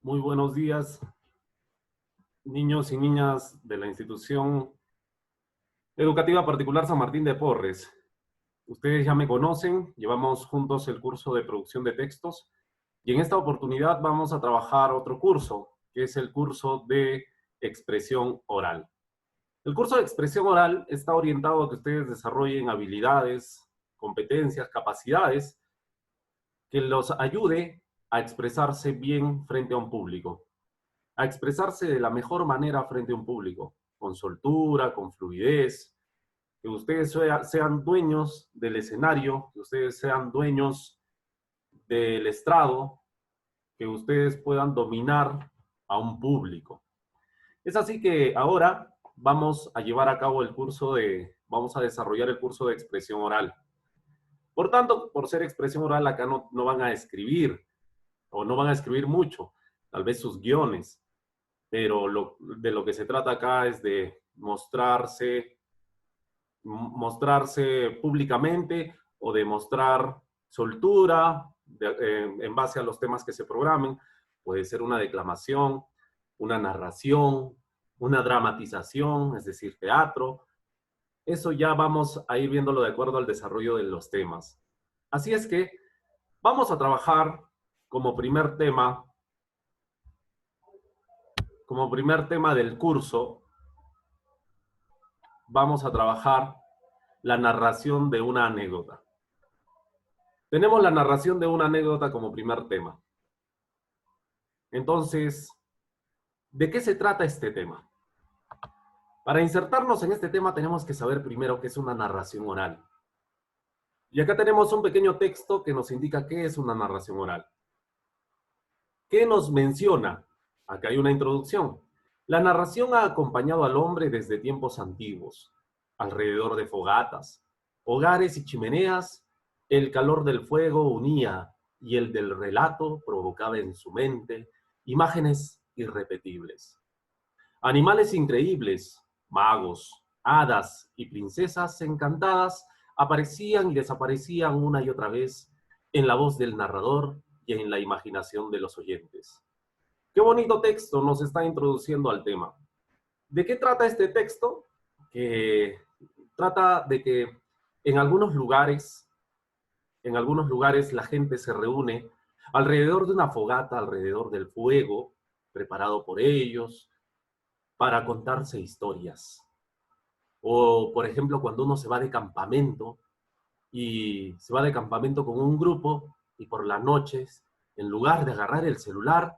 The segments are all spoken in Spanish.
Muy buenos días, niños y niñas de la institución educativa particular San Martín de Porres. Ustedes ya me conocen, llevamos juntos el curso de producción de textos y en esta oportunidad vamos a trabajar otro curso, que es el curso de expresión oral. El curso de expresión oral está orientado a que ustedes desarrollen habilidades, competencias, capacidades que los ayude a expresarse bien frente a un público, a expresarse de la mejor manera frente a un público, con soltura, con fluidez, que ustedes sean dueños del escenario, que ustedes sean dueños del estrado, que ustedes puedan dominar a un público. Es así que ahora vamos a llevar a cabo vamos a desarrollar el curso de expresión oral. Por tanto, por ser expresión oral, acá no van a escribir, o no van a escribir mucho, tal vez sus guiones, pero de lo que se trata acá es de mostrarse públicamente o de mostrar soltura en base a los temas que se programen. Puede ser una declamación, una narración, una dramatización, es decir, teatro. Eso ya vamos a ir viéndolo de acuerdo al desarrollo de los temas. Así es que vamos a trabajar como primer tema del curso, vamos a trabajar la narración de una anécdota. Tenemos la narración de una anécdota como primer tema. Entonces, ¿de qué se trata este tema? Para insertarnos en este tema tenemos que saber primero qué es una narración oral. Y acá tenemos un pequeño texto que nos indica qué es una narración oral. ¿Qué nos menciona? Acá hay una introducción. La narración ha acompañado al hombre desde tiempos antiguos, alrededor de fogatas, hogares y chimeneas. El calor del fuego unía y el del relato provocaba en su mente imágenes irrepetibles. Animales increíbles, magos, hadas y princesas encantadas aparecían y desaparecían una y otra vez en la voz del narrador y en la imaginación de los oyentes. Qué bonito texto nos está introduciendo al tema. ¿De qué trata este texto? Que trata de que en algunos lugares la gente se reúne alrededor de una fogata, alrededor del fuego, preparado por ellos, para contarse historias. O, por ejemplo, cuando uno se va de campamento y se va de campamento con un grupo y por las noches, en lugar de agarrar el celular,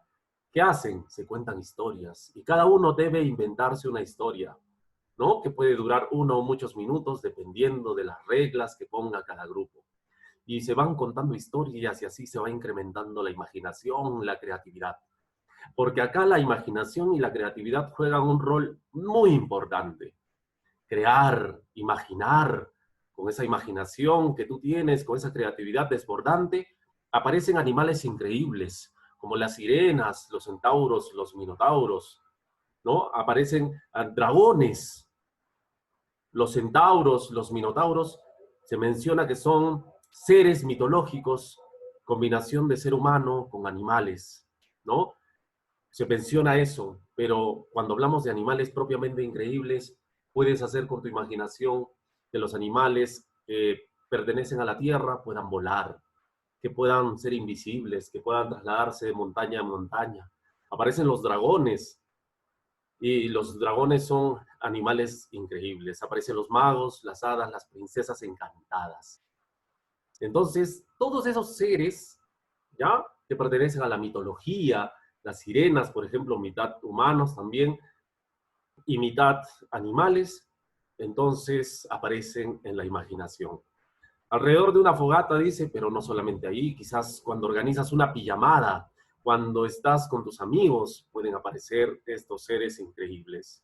¿qué hacen? Se cuentan historias y cada uno debe inventarse una historia, ¿no? Que puede durar uno o muchos minutos dependiendo de las reglas que ponga cada grupo. Y se van contando historias y así se va incrementando la imaginación, la creatividad. Porque acá la imaginación y la creatividad juegan un rol muy importante. Crear, imaginar, con esa imaginación que tú tienes, con esa creatividad desbordante, aparecen animales increíbles, como las sirenas, los centauros, los minotauros, ¿no? Aparecen dragones, los centauros, los minotauros, se menciona que son seres mitológicos, combinación de ser humano con animales, ¿no? Se menciona eso, pero cuando hablamos de animales propiamente increíbles, puedes hacer con tu imaginación que los animales que pertenecen a la tierra puedan volar, que puedan ser invisibles, que puedan trasladarse de montaña a montaña. Aparecen los dragones, y los dragones son animales increíbles. Aparecen los magos, las hadas, las princesas encantadas. Entonces, todos esos seres, ¿ya? Que pertenecen a la mitología, las sirenas, por ejemplo, mitad humanos también, y mitad animales, entonces aparecen en la imaginación. Alrededor de una fogata, dice, pero no solamente ahí, quizás cuando organizas una pijamada, cuando estás con tus amigos, pueden aparecer estos seres increíbles.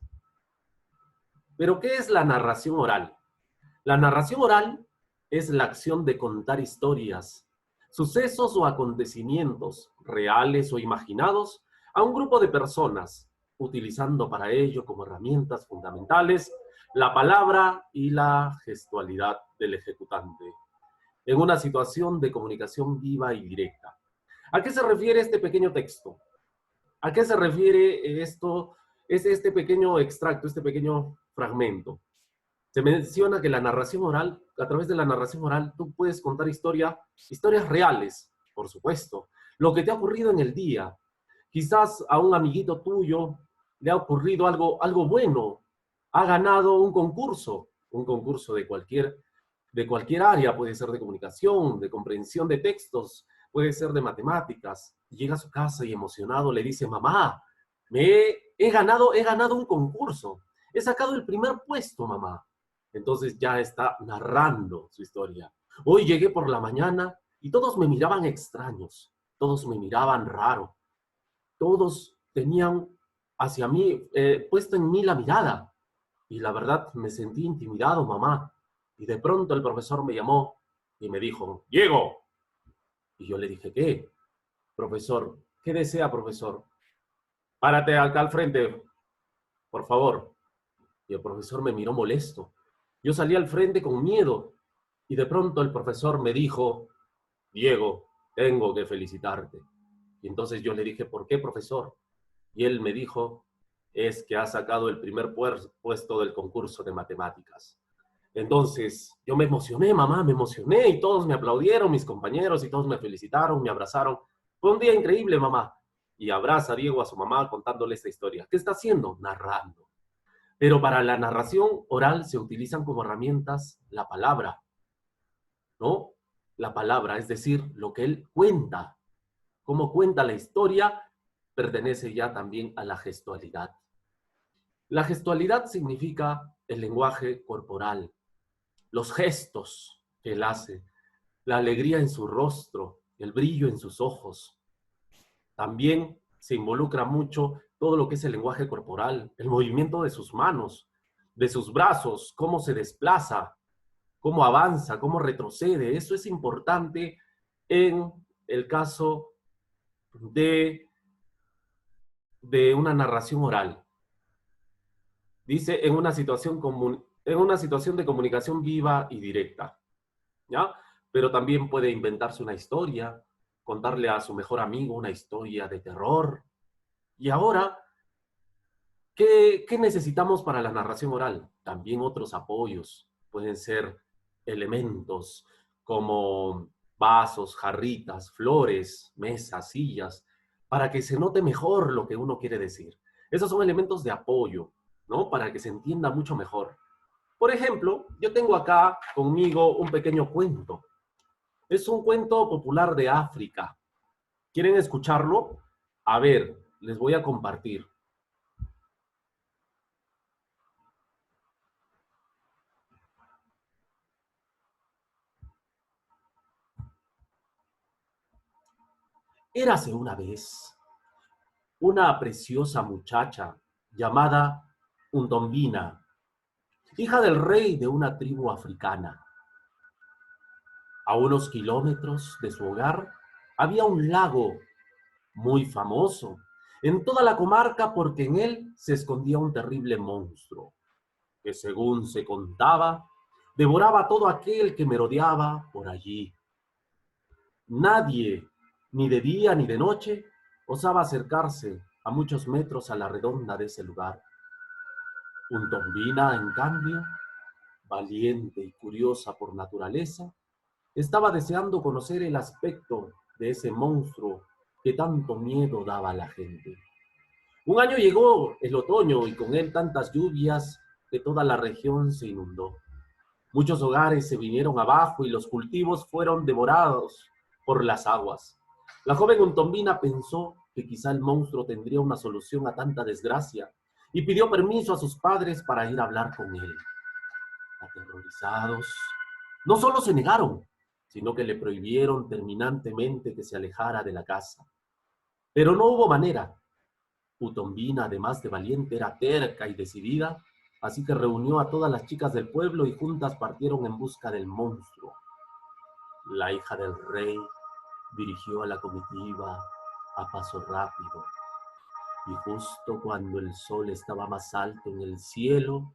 Pero, ¿qué es la narración oral? La narración oral es la acción de contar historias, sucesos o acontecimientos, reales o imaginados, a un grupo de personas, utilizando para ello como herramientas fundamentales la palabra y la gestualidad del ejecutante, en una situación de comunicación viva y directa. ¿A qué se refiere este pequeño texto? ¿A qué se refiere esto? Es este pequeño extracto, este pequeño fragmento. Se menciona que la narración oral, a través de la narración oral, tú puedes contar historias reales, por supuesto. Lo que te ha ocurrido en el día. Quizás a un amiguito tuyo le ha ocurrido algo bueno. Ha ganado un concurso de cualquier área, puede ser de comunicación, de comprensión de textos, puede ser de matemáticas. Llega a su casa y emocionado le dice, mamá, he ganado un concurso. He sacado el primer puesto, mamá. Entonces ya está narrando su historia. Hoy llegué por la mañana y todos me miraban extraños, todos me miraban raro, todos tenían hacia mí, puesto en mí la mirada. Y la verdad me sentí intimidado, mamá. Y de pronto el profesor me llamó y me dijo, Diego. Y yo le dije, ¿qué? Profesor, ¿qué desea, profesor? Párate acá al frente, por favor. Y el profesor me miró molesto. Yo salí al frente con miedo y de pronto el profesor me dijo, Diego, tengo que felicitarte. Y entonces yo le dije, ¿por qué, profesor? Y él me dijo, es que ha sacado el primer puesto del concurso de matemáticas. Entonces yo me emocioné, mamá, me emocioné y todos me aplaudieron, mis compañeros, y todos me felicitaron, me abrazaron. Fue un día increíble, mamá. Y abraza a Diego a su mamá contándole esta historia. ¿Qué está haciendo? Narrando. Pero para la narración oral se utilizan como herramientas la palabra, ¿no? La palabra, es decir, lo que él cuenta, cómo cuenta la historia, pertenece ya también a la gestualidad. La gestualidad significa el lenguaje corporal, los gestos que él hace, la alegría en su rostro, el brillo en sus ojos. También se involucra mucho todo lo que es el lenguaje corporal, el movimiento de sus manos, de sus brazos, cómo se desplaza, cómo avanza, cómo retrocede. Eso es importante en el caso de, de una narración oral. Dice en una situación de comunicación viva y directa, ¿ya? Pero también puede inventarse una historia, contarle a su mejor amigo una historia de terror. Y ahora, ¿qué necesitamos para la narración oral? También otros apoyos. Pueden ser elementos como vasos, jarritas, flores, mesas, sillas, para que se note mejor lo que uno quiere decir. Esos son elementos de apoyo, ¿no? Para que se entienda mucho mejor. Por ejemplo, yo tengo acá conmigo un pequeño cuento. Es un cuento popular de África. ¿Quieren escucharlo? A ver, les voy a compartir. Érase una vez una preciosa muchacha llamada Undombina, hija del rey de una tribu africana. A unos kilómetros de su hogar había un lago muy famoso en toda la comarca porque en él se escondía un terrible monstruo que, según se contaba, devoraba a todo aquel que merodeaba por allí. Nadie, ni de día ni de noche, osaba acercarse a muchos metros a la redonda de ese lugar. Untombina, en cambio, valiente y curiosa por naturaleza, estaba deseando conocer el aspecto de ese monstruo que tanto miedo daba a la gente. Un año llegó el otoño y con él tantas lluvias que toda la región se inundó. Muchos hogares se vinieron abajo y los cultivos fueron devorados por las aguas. La joven Untombina pensó que quizá el monstruo tendría una solución a tanta desgracia y pidió permiso a sus padres para ir a hablar con él. Aterrorizados, no solo se negaron, sino que le prohibieron terminantemente que se alejara de la casa. Pero no hubo manera. Utombina, además de valiente, era terca y decidida, así que reunió a todas las chicas del pueblo y juntas partieron en busca del monstruo. La hija del rey dirigió a la comitiva a paso rápido, y justo cuando el sol estaba más alto en el cielo,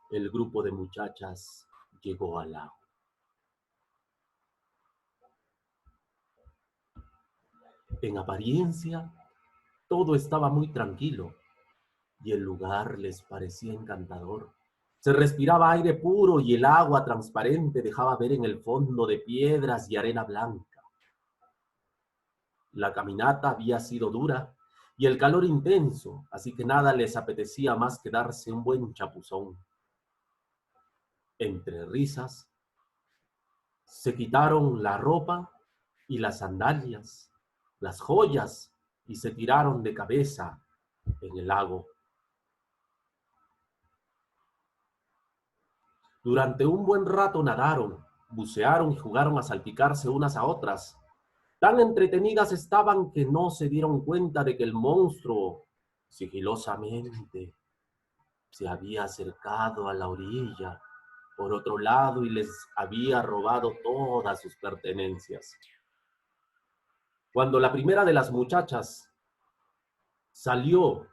el grupo de muchachas llegó al lago. En apariencia, Todo estaba muy tranquilo y el lugar les parecía encantador. Se respiraba aire puro y el agua transparente dejaba ver en el fondo de piedras y arena blanca. La caminata había sido dura y el calor intenso, así que nada les apetecía más que darse un buen chapuzón. Entre risas, se quitaron la ropa y las sandalias, las joyas, y se tiraron de cabeza en el lago. Durante un buen rato nadaron, bucearon y jugaron a salpicarse unas a otras. Tan entretenidas estaban que no se dieron cuenta de que el monstruo, sigilosamente, se había acercado a la orilla por otro lado y les había robado todas sus pertenencias. Cuando la primera de las muchachas salió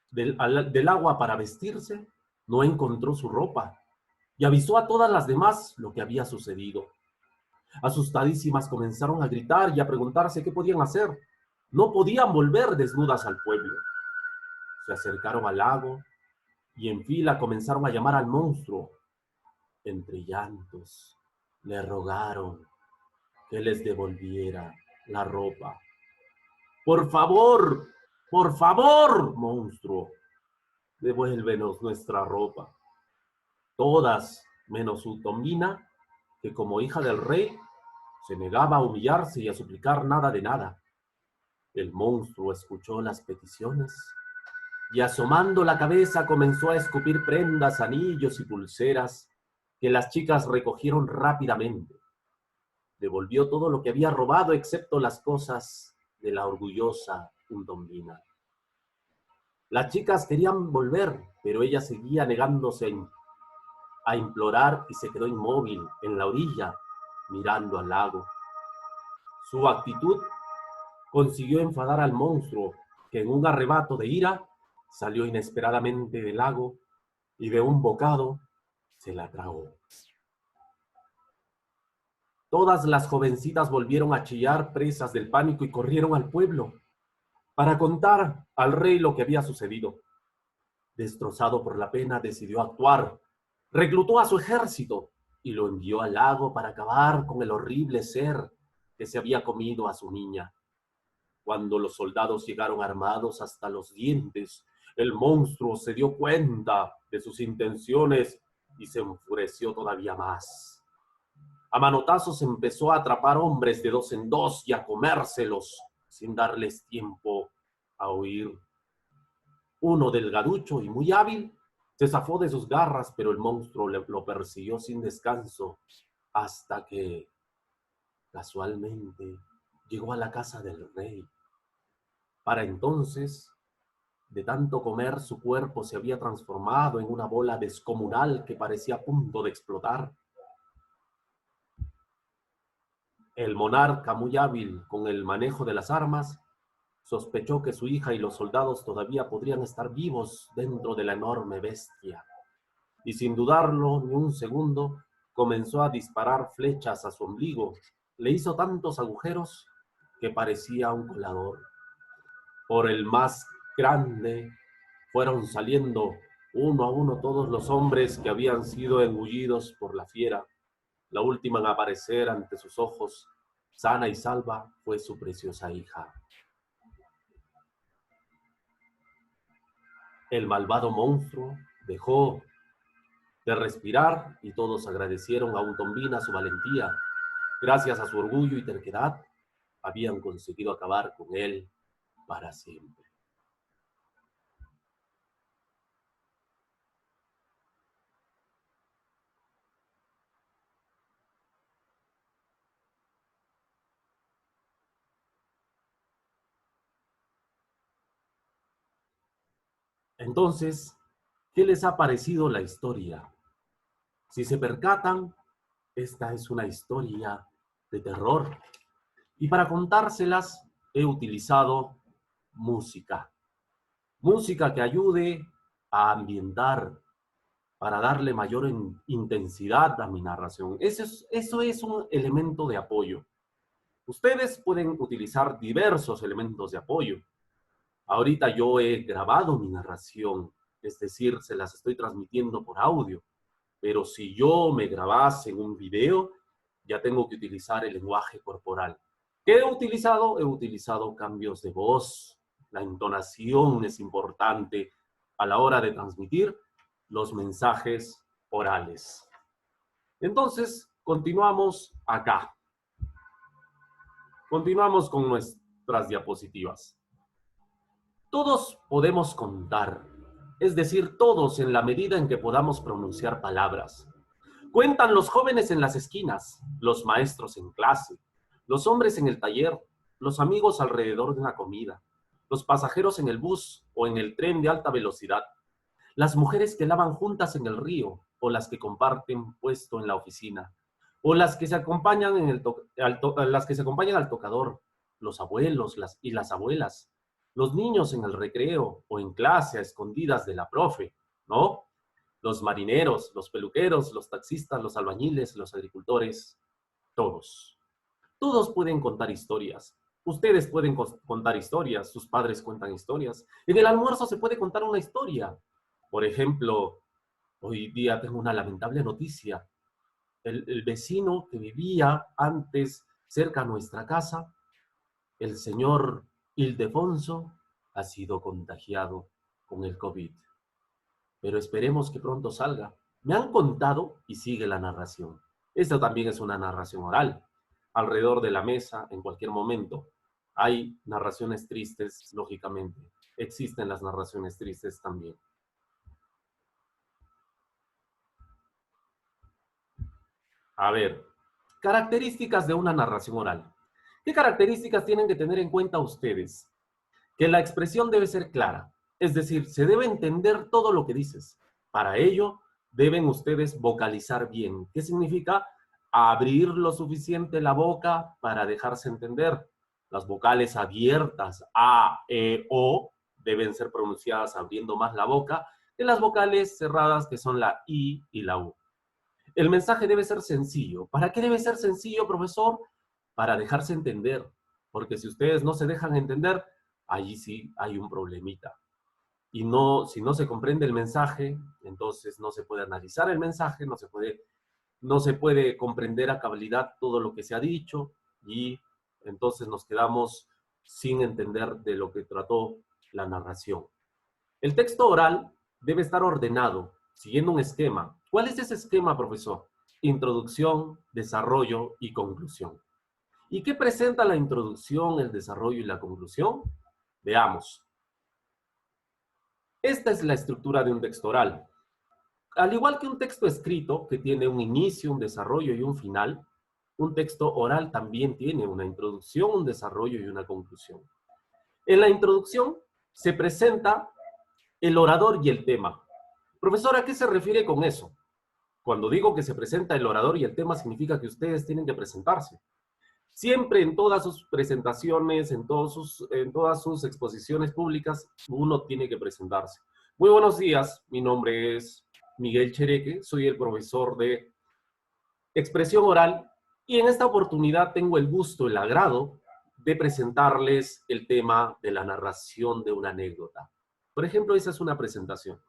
del agua para vestirse, no encontró su ropa y avisó a todas las demás lo que había sucedido. Asustadísimas comenzaron a gritar y a preguntarse qué podían hacer. No podían volver desnudas al pueblo. Se acercaron al lago y en fila comenzaron a llamar al monstruo. Entre llantos, le rogaron que les devolviera la ropa. Por favor, monstruo, devuélvenos nuestra ropa. Todas, menos Utombina, que como hija del rey, se negaba a humillarse y a suplicar nada de nada. El monstruo escuchó las peticiones y asomando la cabeza comenzó a escupir prendas, anillos y pulseras que las chicas recogieron rápidamente. Devolvió todo lo que había robado excepto las cosas de la orgullosa Utombina. Las chicas querían volver, pero ella seguía negándose a implorar y se quedó inmóvil en la orilla, mirando al lago. Su actitud consiguió enfadar al monstruo, que en un arrebato de ira salió inesperadamente del lago y de un bocado se la tragó. Todas las jovencitas volvieron a chillar presas del pánico y corrieron al pueblo para contar al rey lo que había sucedido. Destrozado por la pena, decidió actuar. Reclutó a su ejército y lo envió al lago para acabar con el horrible ser que se había comido a su niña. Cuando los soldados llegaron armados hasta los dientes, el monstruo se dio cuenta de sus intenciones y se enfureció todavía más. A manotazos empezó a atrapar hombres de dos en dos y a comérselos sin darles tiempo a huir. Uno delgaducho y muy hábil se zafó de sus garras, pero el monstruo lo persiguió sin descanso hasta que, casualmente, llegó a la casa del rey. Para entonces, de tanto comer, su cuerpo se había transformado en una bola descomunal que parecía a punto de explotar. El monarca, muy hábil con el manejo de las armas, sospechó que su hija y los soldados todavía podrían estar vivos dentro de la enorme bestia, y sin dudarlo ni un segundo, comenzó a disparar flechas a su ombligo. Le hizo tantos agujeros que parecía un colador. Por el más grande fueron saliendo uno a uno todos los hombres que habían sido engullidos por la fiera. La última en aparecer ante sus ojos, sana y salva, fue su preciosa hija. El malvado monstruo dejó de respirar y todos agradecieron a Utombina su valentía. Gracias a su orgullo y terquedad, habían conseguido acabar con él para siempre. Entonces, ¿qué les ha parecido la historia? Si se percatan, esta es una historia de terror. Y para contárselas he utilizado música. Música que ayude a ambientar, para darle mayor intensidad a mi narración. Eso es un elemento de apoyo. Ustedes pueden utilizar diversos elementos de apoyo. Ahorita yo he grabado mi narración, es decir, se las estoy transmitiendo por audio, pero si yo me grabase en un video, ya tengo que utilizar el lenguaje corporal. ¿Qué he utilizado? He utilizado cambios de voz. La entonación es importante a la hora de transmitir los mensajes orales. Entonces, continuamos acá. Continuamos con nuestras diapositivas. Todos podemos contar, es decir, todos en la medida en que podamos pronunciar palabras. Cuentan los jóvenes en las esquinas, los maestros en clase, los hombres en el taller, los amigos alrededor de una comida, los pasajeros en el bus o en el tren de alta velocidad, las mujeres que lavan juntas en el río o las que comparten puesto en la oficina, o las que se acompañan, las que se acompañan al tocador, los abuelos y las abuelas, los niños en el recreo o en clase a escondidas de la profe, ¿no? Los marineros, los peluqueros, los taxistas, los albañiles, los agricultores, todos. Todos pueden contar historias. Ustedes pueden contar historias, sus padres cuentan historias. En el almuerzo se puede contar una historia. Por ejemplo, hoy día tengo una lamentable noticia. El vecino que vivía antes cerca a nuestra casa, el señor Ildefonso, ha sido contagiado con el COVID. Pero esperemos que pronto salga. Me han contado, y sigue la narración. Esta también es una narración oral. Alrededor de la mesa, en cualquier momento, hay narraciones tristes, lógicamente. Existen las narraciones tristes también. A ver, características de una narración oral. ¿Qué características tienen que tener en cuenta ustedes? Que la expresión debe ser clara, es decir, se debe entender todo lo que dices. Para ello, deben ustedes vocalizar bien. ¿Qué significa? Abrir lo suficiente la boca para dejarse entender. Las vocales abiertas, A, E, O, deben ser pronunciadas abriendo más la boca que las vocales cerradas, que son la I y la U. El mensaje debe ser sencillo. ¿Para qué debe ser sencillo, profesor? Para dejarse entender. Porque si ustedes no se dejan entender, allí sí hay un problemita. Y no, si no se comprende el mensaje, entonces no se puede analizar el mensaje, no se puede comprender a cabalidad todo lo que se ha dicho y entonces nos quedamos sin entender de lo que trató la narración. El texto oral debe estar ordenado, siguiendo un esquema. ¿Cuál es ese esquema, profesor? Introducción, desarrollo y conclusión. ¿Y qué presenta la introducción, el desarrollo y la conclusión? Veamos. Esta es la estructura de un texto oral. Al igual que un texto escrito, que tiene un inicio, un desarrollo y un final, un texto oral también tiene una introducción, un desarrollo y una conclusión. En la introducción se presenta el orador y el tema. Profesor, ¿a qué se refiere con eso? Cuando digo que se presenta el orador y el tema, significa que ustedes tienen que presentarse. Siempre en todas sus presentaciones, en todas sus exposiciones públicas, uno tiene que presentarse. Muy buenos días, mi nombre es Miguel Chereque, soy el profesor de expresión oral y en esta oportunidad tengo el gusto, el agrado de presentarles el tema de la narración de una anécdota. Por ejemplo, esa es una presentación.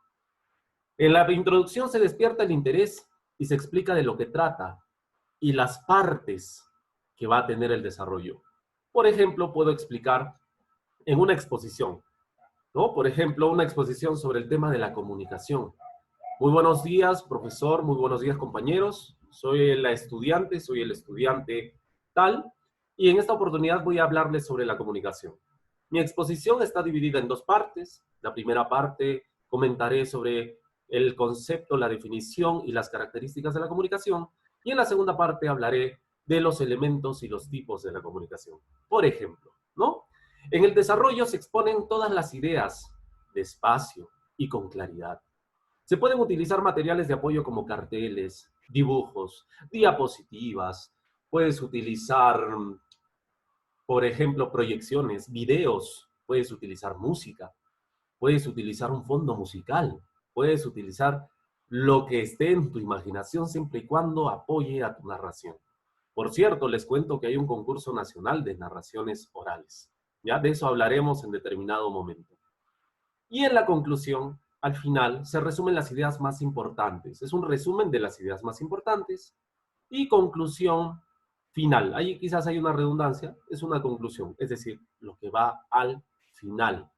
En la introducción se despierta el interés y se explica de lo que trata y las partes que va a tener el desarrollo. Por ejemplo, puedo explicar en una exposición, ¿no? Por ejemplo, una exposición sobre el tema de la comunicación. Muy buenos días, profesor, muy buenos días, compañeros. Soy el estudiante tal, y en esta oportunidad voy a hablarles sobre la comunicación. Mi exposición está dividida en dos partes. La primera parte comentaré sobre el concepto, la definición y las características de la comunicación, y en la segunda parte hablaré de los elementos y los tipos de la comunicación. Por ejemplo, ¿no? En el desarrollo se exponen todas las ideas despacio y con claridad. Se pueden utilizar materiales de apoyo como carteles, dibujos, diapositivas. Puedes utilizar, por ejemplo, proyecciones, videos. Puedes utilizar música. Puedes utilizar un fondo musical. Puedes utilizar lo que esté en tu imaginación siempre y cuando apoye a tu narración. Por cierto, les cuento que hay un concurso nacional de narraciones orales. ¿Ya? De eso hablaremos en determinado momento. Y en la conclusión, al final, se resumen las ideas más importantes. Es un resumen de las ideas más importantes y conclusión final. Ahí quizás hay una redundancia, es una conclusión, es decir, lo que va al final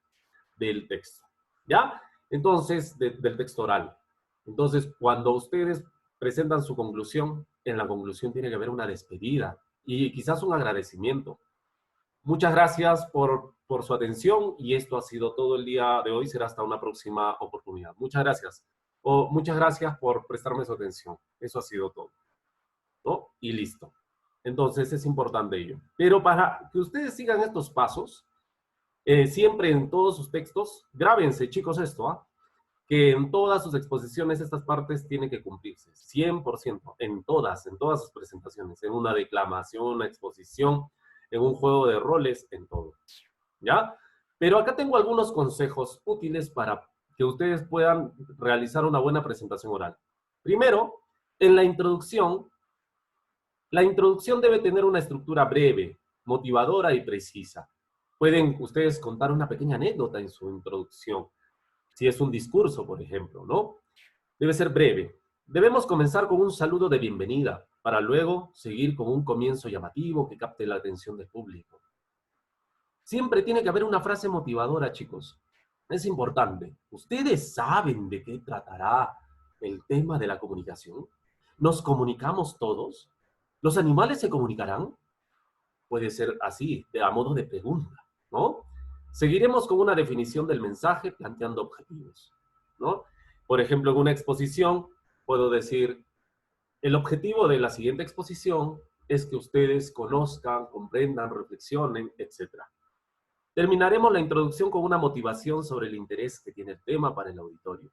del texto. ¿Ya? Entonces, del texto oral. Entonces, cuando ustedes presentan su conclusión, en la conclusión tiene que haber una despedida y quizás un agradecimiento. Muchas gracias por su atención y esto ha sido todo el día de hoy. Será hasta una próxima oportunidad. Muchas gracias. Muchas gracias por prestarme su atención. Eso ha sido todo, ¿no? Y listo. Entonces es importante ello. Pero para que ustedes sigan estos pasos, siempre en todos sus textos, grábense, chicos, esto, ¿ah? Que en todas sus exposiciones estas partes tienen que cumplirse, 100%, en todas sus presentaciones, en una declamación, una exposición, en un juego de roles, en todo, ¿ya? Pero acá tengo algunos consejos útiles para que ustedes puedan realizar una buena presentación oral. Primero, en la introducción debe tener una estructura breve, motivadora y precisa. Pueden ustedes contar una pequeña anécdota en su introducción, si es un discurso, por ejemplo, ¿no? Debe ser breve. Debemos comenzar con un saludo de bienvenida, para luego seguir con un comienzo llamativo que capte la atención del público. Siempre tiene que haber una frase motivadora, chicos. Es importante. ¿Ustedes saben de qué tratará el tema de la comunicación? ¿Nos comunicamos todos? ¿Los animales se comunicarán? Puede ser así, a modo de pregunta, ¿no? Seguiremos con una definición del mensaje planteando objetivos, ¿no? Por ejemplo, en una exposición puedo decir, el objetivo de la siguiente exposición es que ustedes conozcan, comprendan, reflexionen, etcétera. Terminaremos la introducción con una motivación sobre el interés que tiene el tema para el auditorio.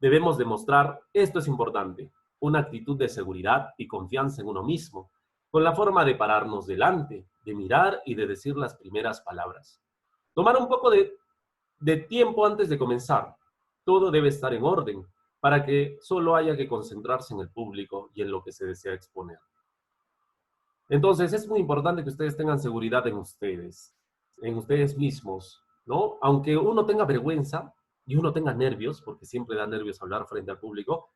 Debemos demostrar, esto es importante, una actitud de seguridad y confianza en uno mismo, con la forma de pararnos delante, de mirar y de decir las primeras palabras. Tomar un poco de tiempo antes de comenzar. Todo debe estar en orden para que solo haya que concentrarse en el público y en lo que se desea exponer. Entonces, es muy importante que ustedes tengan seguridad en ustedes mismos, ¿no? Aunque uno tenga vergüenza y uno tenga nervios, porque siempre da nervios hablar frente al público,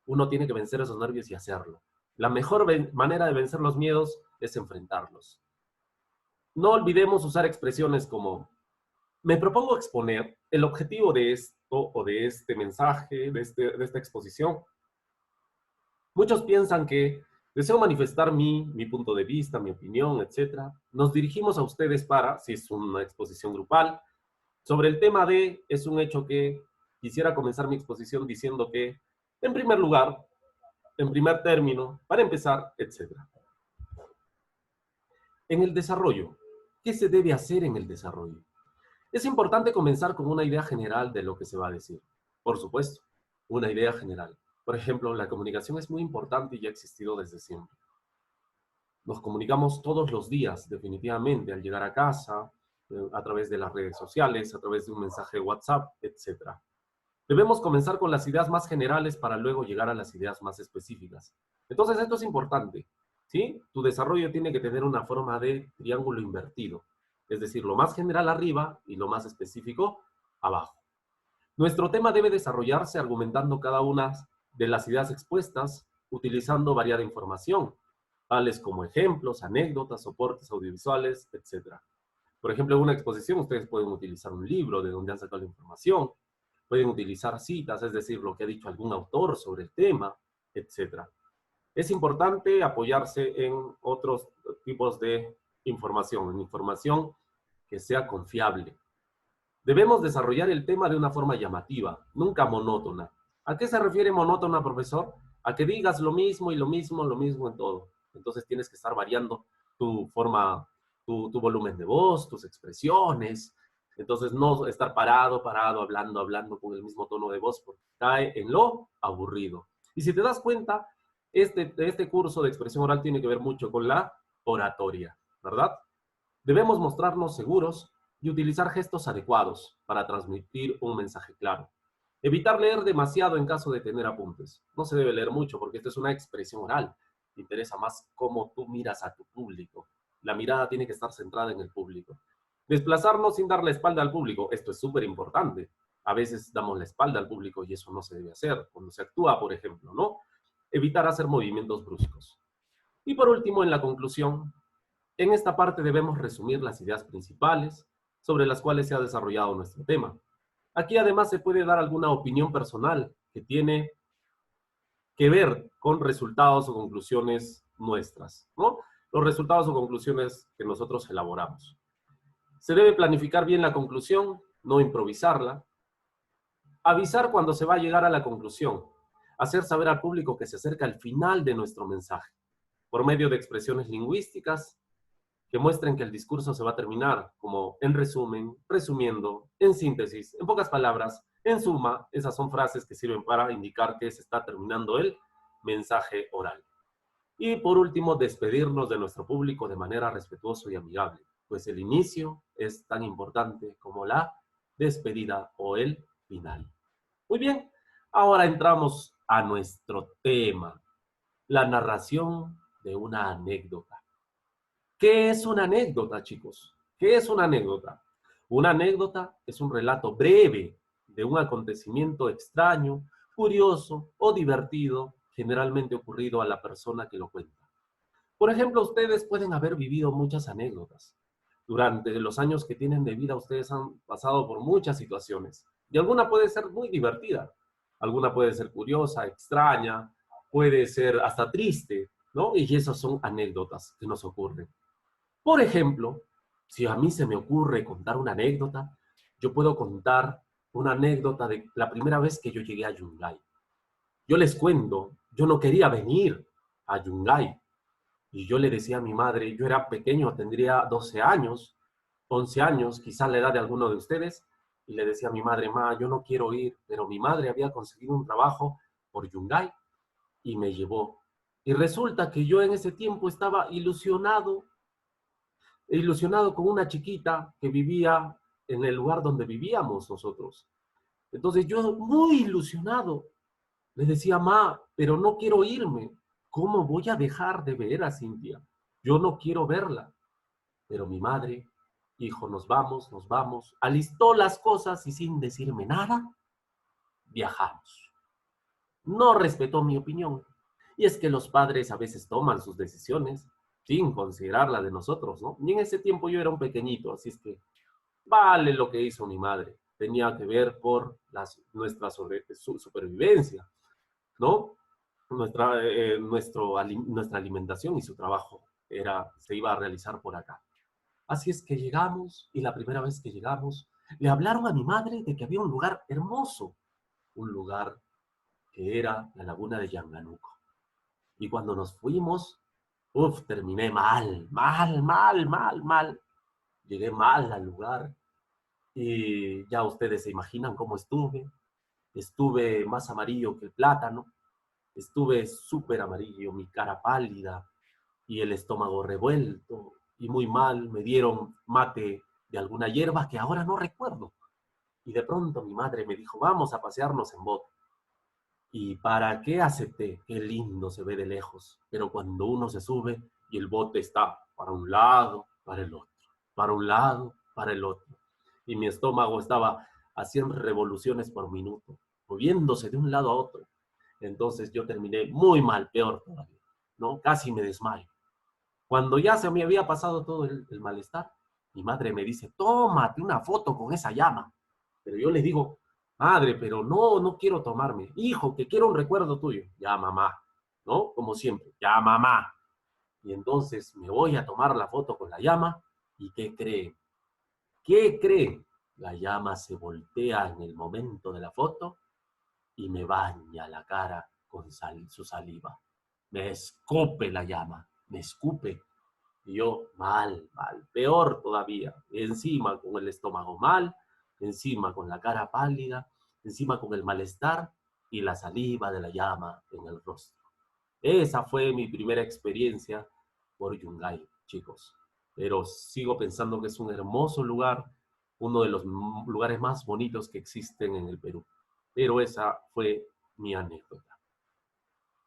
uno tiene que vencer esos nervios y hacerlo. La mejor manera de vencer los miedos es enfrentarlos. No olvidemos usar expresiones como, me propongo exponer el objetivo de esto o de este mensaje, de esta exposición. Muchos piensan que deseo manifestar mi punto de vista, mi opinión, etcétera. Nos dirigimos a ustedes para, si es una exposición grupal, sobre el tema de, es un hecho que quisiera comenzar mi exposición diciendo que, en primer lugar, en primer término, para empezar, etcétera. En el desarrollo, ¿qué se debe hacer en el desarrollo? Es importante comenzar con una idea general de lo que se va a decir. Por supuesto, una idea general. Por ejemplo, la comunicación es muy importante y ha existido desde siempre. Nos comunicamos todos los días, definitivamente, al llegar a casa, a través de las redes sociales, a través de un mensaje de WhatsApp, etc. Debemos comenzar con las ideas más generales para luego llegar a las ideas más específicas. Entonces, esto es importante, ¿sí? Tu desarrollo tiene que tener una forma de triángulo invertido, es decir, lo más general arriba y lo más específico abajo. Nuestro tema debe desarrollarse argumentando cada una de las ideas expuestas, utilizando variada información, tales como ejemplos, anécdotas, soportes audiovisuales, etc. Por ejemplo, en una exposición ustedes pueden utilizar un libro de donde han sacado la información, pueden utilizar citas, es decir, lo que ha dicho algún autor sobre el tema, etc. Es importante apoyarse en otros tipos de información, en información que sea confiable. Debemos desarrollar el tema de una forma llamativa, nunca monótona. ¿A qué se refiere monótona, profesor? A que digas lo mismo y lo mismo en todo. Entonces tienes que estar variando tu forma, tu volumen de voz, tus expresiones. Entonces no estar parado, hablando con el mismo tono de voz, porque cae en lo aburrido. Y si te das cuenta, este curso de expresión oral tiene que ver mucho con la oratoria, ¿verdad? Debemos mostrarnos seguros y utilizar gestos adecuados para transmitir un mensaje claro. Evitar leer demasiado en caso de tener apuntes. No se debe leer mucho porque esto es una expresión oral. Te interesa más cómo tú miras a tu público. La mirada tiene que estar centrada en el público. Desplazarnos sin dar la espalda al público. Esto es súper importante. A veces damos la espalda al público y eso no se debe hacer cuando se actúa, por ejemplo, ¿no? Evitar hacer movimientos bruscos. Y por último, en la conclusión, en esta parte debemos resumir las ideas principales sobre las cuales se ha desarrollado nuestro tema. Aquí además se puede dar alguna opinión personal que tiene que ver con resultados o conclusiones nuestras, ¿no? Los resultados o conclusiones que nosotros elaboramos. Se debe planificar bien la conclusión, no improvisarla. Avisar cuando se va a llegar a la conclusión. Hacer saber al público que se acerca al final de nuestro mensaje, por medio de expresiones lingüísticas que muestren que el discurso se va a terminar, como en resumen, resumiendo, en síntesis, en pocas palabras, en suma. Esas son frases que sirven para indicar que se está terminando el mensaje oral. Y por último, despedirnos de nuestro público de manera respetuosa y amigable, pues el inicio es tan importante como la despedida o el final. Muy bien, ahora entramos a nuestro tema, la narración de una anécdota. ¿Qué es una anécdota, chicos? ¿Qué es una anécdota? Una anécdota es un relato breve de un acontecimiento extraño, curioso o divertido, generalmente ocurrido a la persona que lo cuenta. Por ejemplo, ustedes pueden haber vivido muchas anécdotas. Durante los años que tienen de vida, ustedes han pasado por muchas situaciones. Y alguna puede ser muy divertida, alguna puede ser curiosa, extraña, puede ser hasta triste, ¿no? Y esas son anécdotas que nos ocurren. Por ejemplo, si a mí se me ocurre contar una anécdota, yo puedo contar una anécdota de la primera vez que yo llegué a Yungay. Yo les cuento, yo no quería venir a Yungay. Y yo le decía a mi madre, yo era pequeño, tendría 12 años, 11 años, quizás la edad de alguno de ustedes, y le decía a mi madre, ma, yo no quiero ir, pero mi madre había conseguido un trabajo por Yungay y me llevó. Y resulta que yo en ese tiempo estaba ilusionado con una chiquita que vivía en el lugar donde vivíamos nosotros. Entonces yo muy ilusionado le decía, ma, pero no quiero irme. ¿Cómo voy a dejar de ver a Cintia? Yo no quiero verla. Pero mi madre, hijo, nos vamos. Alistó las cosas y sin decirme nada, viajamos. No respetó mi opinión. Y es que los padres a veces toman sus decisiones sin considerar la de nosotros, ¿no? Y en ese tiempo yo era un pequeñito, así es que vale lo que hizo mi madre. Tenía que ver por nuestra supervivencia, ¿no? Nuestra alimentación y su trabajo se iba a realizar por acá. Así es que llegamos y la primera vez que llegamos, le hablaron a mi madre de que había un lugar hermoso, un lugar que era la laguna de Yanganuco. Y cuando nos fuimos, terminé mal. Llegué mal al lugar y ya ustedes se imaginan cómo estuve. Estuve más amarillo que el plátano, estuve súper amarillo, mi cara pálida y el estómago revuelto y muy mal. Me dieron mate de alguna hierba que ahora no recuerdo. Y de pronto mi madre me dijo, vamos a pasearnos en bote. ¿Y para qué acepté? Qué lindo se ve de lejos. Pero cuando uno se sube y el bote está para un lado, para el otro, para un lado, para el otro. Y mi estómago estaba haciendo revoluciones por minuto, moviéndose de un lado a otro. Entonces yo terminé muy mal, peor todavía, ¿no? Casi me desmayo. Cuando ya se me había pasado todo el malestar, mi madre me dice, tómate una foto con esa llama. Pero yo le digo, madre, pero no quiero tomarme. Hijo, que quiero un recuerdo tuyo. Ya, mamá, ¿no? Como siempre, ya, mamá. Y entonces me voy a tomar la foto con la llama. ¿Y qué cree? ¿Qué cree? La llama se voltea en el momento de la foto y me baña la cara con su saliva. Me escupe la llama, me escupe. Y yo, mal, peor todavía. Encima con el estómago mal, encima con la cara pálida, encima con el malestar y la saliva de la llama en el rostro. Esa fue mi primera experiencia por Yungay, chicos. Pero sigo pensando que es un hermoso lugar, uno de los lugares más bonitos que existen en el Perú. Pero esa fue mi anécdota.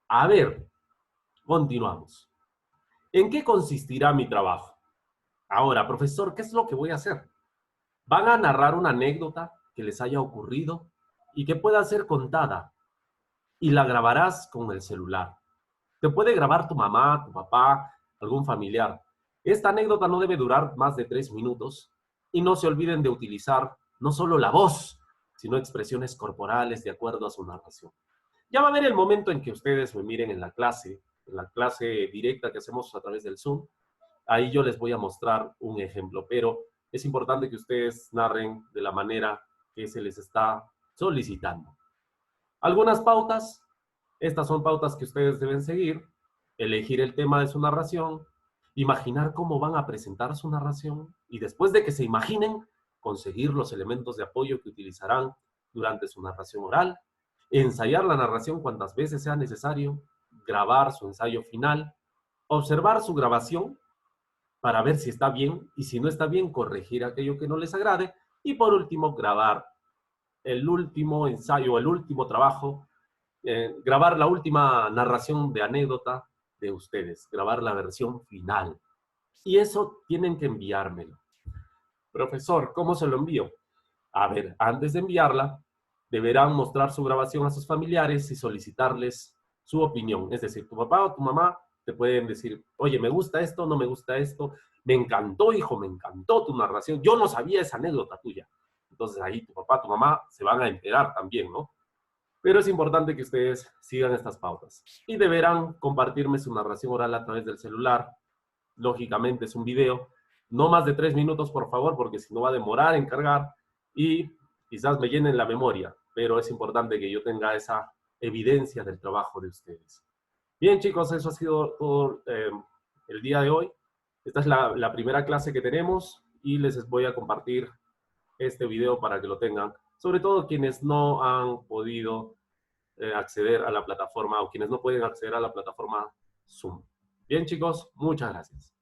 A ver, continuamos. ¿En qué consistirá mi trabajo? Ahora, profesor, ¿qué es lo que voy a hacer? Van a narrar una anécdota que les haya ocurrido y que pueda ser contada y la grabarás con el celular. Te puede grabar tu mamá, tu papá, algún familiar. Esta anécdota no debe durar más de 3 minutos y no se olviden de utilizar no solo la voz, sino expresiones corporales de acuerdo a su narración. Ya va a haber el momento en que ustedes me miren en la clase directa que hacemos a través del Zoom. Ahí yo les voy a mostrar un ejemplo, pero es importante que ustedes narren de la manera que se les está solicitando. Algunas pautas, estas son pautas que ustedes deben seguir: elegir el tema de su narración, imaginar cómo van a presentar su narración y después de que se imaginen, conseguir los elementos de apoyo que utilizarán durante su narración oral, ensayar la narración cuantas veces sea necesario, grabar su ensayo final, observar su grabación para ver si está bien y si no está bien, corregir aquello que no les agrade y por último, grabar el último ensayo, el último trabajo, grabar la última narración de anécdota de ustedes, grabar la versión final. Y eso tienen que enviármelo. Profesor, ¿cómo se lo envío? A ver, antes de enviarla, deberán mostrar su grabación a sus familiares y solicitarles su opinión. Es decir, tu papá o tu mamá te pueden decir, oye, me gusta esto, no me gusta esto, me encantó, hijo, me encantó tu narración, yo no sabía esa anécdota tuya. Entonces ahí tu papá, tu mamá se van a enterar también, ¿no? Pero es importante que ustedes sigan estas pautas. Y deberán compartirme su narración oral a través del celular. Lógicamente es un video. No más de 3 minutos, por favor, porque si no va a demorar en cargar y quizás me llenen la memoria. Pero es importante que yo tenga esa evidencia del trabajo de ustedes. Bien, chicos, eso ha sido todo el día de hoy. Esta es la primera clase que tenemos y les voy a compartir este video para que lo tengan, sobre todo quienes no han podido acceder a la plataforma o quienes no pueden acceder a la plataforma Zoom. Bien, chicos, muchas gracias.